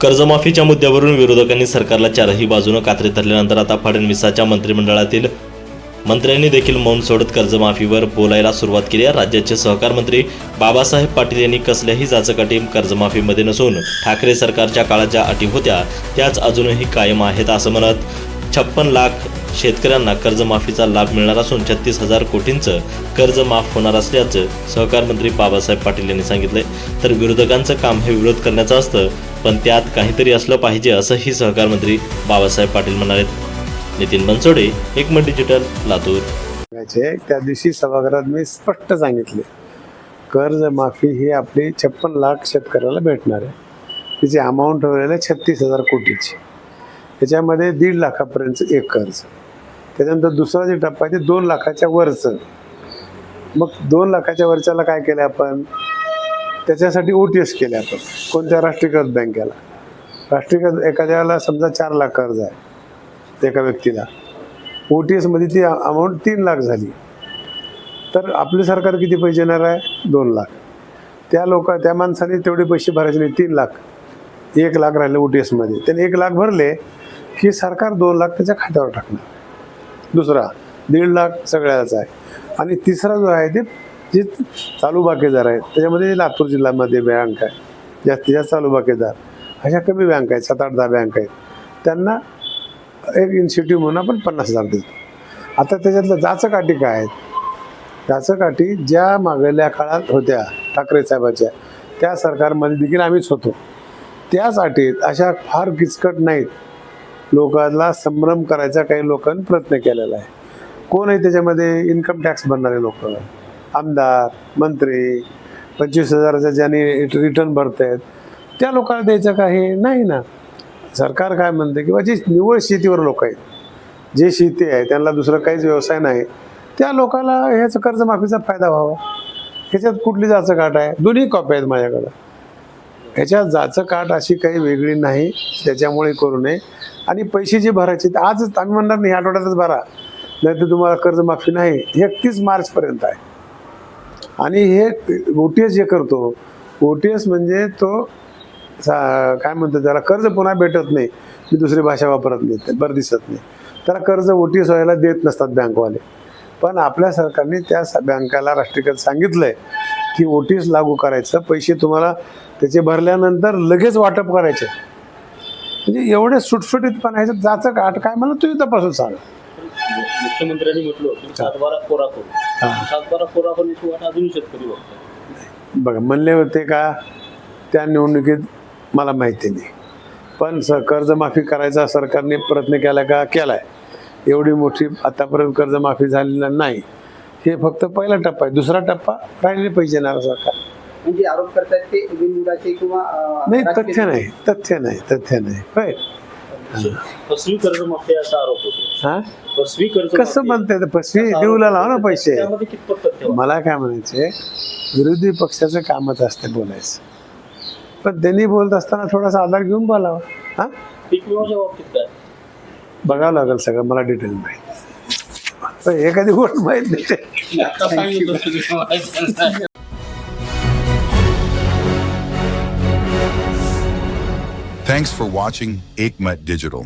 कर्जमाफीच्या मुद्द्यावरून विरोधकांनी सरकारला चारही बाजूने कात्रीत धरल्यानंतर आता फडणवीसांच्या मंत्रिमंडळातील मंत्र्यांनी देखील मौन सोडत कर्जमाफीवर बोलायला सुरुवात केली आहे। राज्याचे सहकार मंत्री बाबासाहेब पाटील यांनी कसल्याही जाचक-अटी कर्जमाफीमध्ये नसून ठाकरे सरकारच्या काळात ज्या अटी होत्या त्याच अजूनही कायम आहेत असं म्हणत 56 लाख शेतकऱ्यांना कर्जमाफीचा लाभ मिळणार असून 36,000 कोटींचं कर्ज माफ होणार असल्याचं सहकार मंत्री बाबासाहेब पाटील यांनी सांगितले। तर विरोधकांचं काम हे विरोध करण्याचं असतं, पण त्यात काहीतरी असलं पाहिजे असंही सहकार मंत्री बाबासाहेब पाटील म्हणाले। नितीन बनसोडे, एकमत डिजिटल, लातूर। त्या दिवशी सभागृहात मी स्पष्ट सांगितले, कर्जमाफी ही आपली 56 लाख शेतकऱ्याला भेटणार आहे। तिची अमाऊंट ठेवलेली आहे 36,000 कोटीची। त्याच्यामध्ये 1.5 लाखापर्यंत एक कर्ज, त्याच्यानंतर दुसरा जे टप्पा आहे ते 2 लाखाच्या वरचं। मग 2 लाखाच्या वरच्याला काय केलं आपण, त्याच्यासाठी OTS केले आपण। कोणत्या? राष्ट्रीयकृत बँकेला। राष्ट्रीयकृत एखाद्याला समजा 4 लाख कर्ज आहे एका व्यक्तीला, OTS मध्ये ती अमाऊंट 3 लाख झाली, तर आपले सरकार किती पैसे देणार आहे? 2 लाख। त्या माणसाने तेवढे पैसे भरायचे नाही, 3 लाख, 1 लाख राहिले OTS मध्ये। त्याने 1 लाख भरले की सरकार 2 लाख त्याच्या खात्यावर टाकणार। दुसरा 1.5 लाख सगळ्याच आहे। आणि तिसरा जो आहे ते जे चालू बाकीदार आहेत, त्याच्यामध्ये लातूर जिल्ह्यामध्ये बँक आहे, जास्तीत जास्त चालू बाकीदार, अशा कमी बँक आहेत, 7-8-10 बँक आहेत, त्यांना एक इन्सेंटिव्ह म्हणून आपण 50,000 देतो। आता त्याच्यातलं जाचक-अटी काय आहेत? जाचक-अटी ज्या मागल्या काळात होत्या ठाकरे साहेबाच्या, त्या सरकारमध्ये देखील आम्हीच होतो, त्याच अटीत अशा फार किचकट नाहीत। लोकांना संभ्रम करायचा काही लोकांनी प्रयत्न केलेला आहे। कोण आहे त्याच्यामध्ये? इन्कम टॅक्स भरणारे लोक, आमदार, मंत्री, 25,000चा ज्यांनी रिटर्न भरत आहेत त्या लोकांना द्यायचं काही नाही ना। सरकार काय म्हणते की जे निव्वळ शेतीवर लोक आहेत, जे शेती आहे त्यांना दुसरं काहीच व्यवसाय नाही, त्या लोकांना ह्याचं कर्जमाफीचा फायदा व्हावा। ह्याच्यात कुठली जाचक-अट आहे? दोन्ही कॉपी आहेत माझ्याकडं। ह्याच्यात जाचक-अट अशी काही वेगळी नाही, त्याच्यामुळे करू नये। आणि पैसे जे भरायचे आजच आम्ही म्हणणार नाही आठवड्यातच भरा, नाही तर तुम्हाला कर्जमाफी नाही, 31 मार्चपर्यंत आहे। आणि हे OTS जे करतो, OTS म्हणजे तो काय म्हणतो त्याला, कर्ज पुन्हा भेटत नाही, मी दुसरी भाषा वापरत नाही, बरं दिसत नाही, त्याला कर्ज OTS व्हायला देत नसतात बँकवाले। पण आपल्या सरकारने त्या बँकाला राष्ट्रीयकृत सांगितलंय की OTS लागू करायचं, पैसे तुम्हाला त्याचे भरल्यानंतर लगेच वाटप करायचे। म्हणजे एवढे सुटसुटीत पण ह्याच्यात जाचक-अट काय, मला तुम्ही तपासून सांगा। मुख्यमंत्र्यांनी म्हटलं होतं 7-12 कोरा करू, 7-12 कोरा करण्याची वाट अजून शेतकरी बघतात। बघा, म्हणले होते का त्या निवडणुकीत? मला माहिती नाही, पण कर्जमाफी करायचा सरकारने प्रयत्न केला का? केलाय। एवढी मोठी आतापर्यंत कर्जमाफी झालेली नाही, हे फक्त पहिला टप्पा आहे। दुसरा टप्पा राहिले पैसे येणार सरकार। म्हणजे आरोप करतात ते बिनबुडाचे किंवा नाही, तथ्य नाही होय। फसवी कर्जमाफी असा आरोप होतो। हा, फसवी कर्ज कसं म्हणते? फसवी देऊला लाव ना पैसे। मला काय म्हणायचे, विरोधी पक्षाचं कामच असते बोलायचं, पण त्यांनी बोलत असताना थोडासा आधार घेऊन बोलावा। हा, पीक विम्याच्या बाबतीत काय बघावं लागेल सगळं, मला डिटेल माहिती, एखादी गोष्ट माहित नाही। Thanks for watching Ekmat Digital.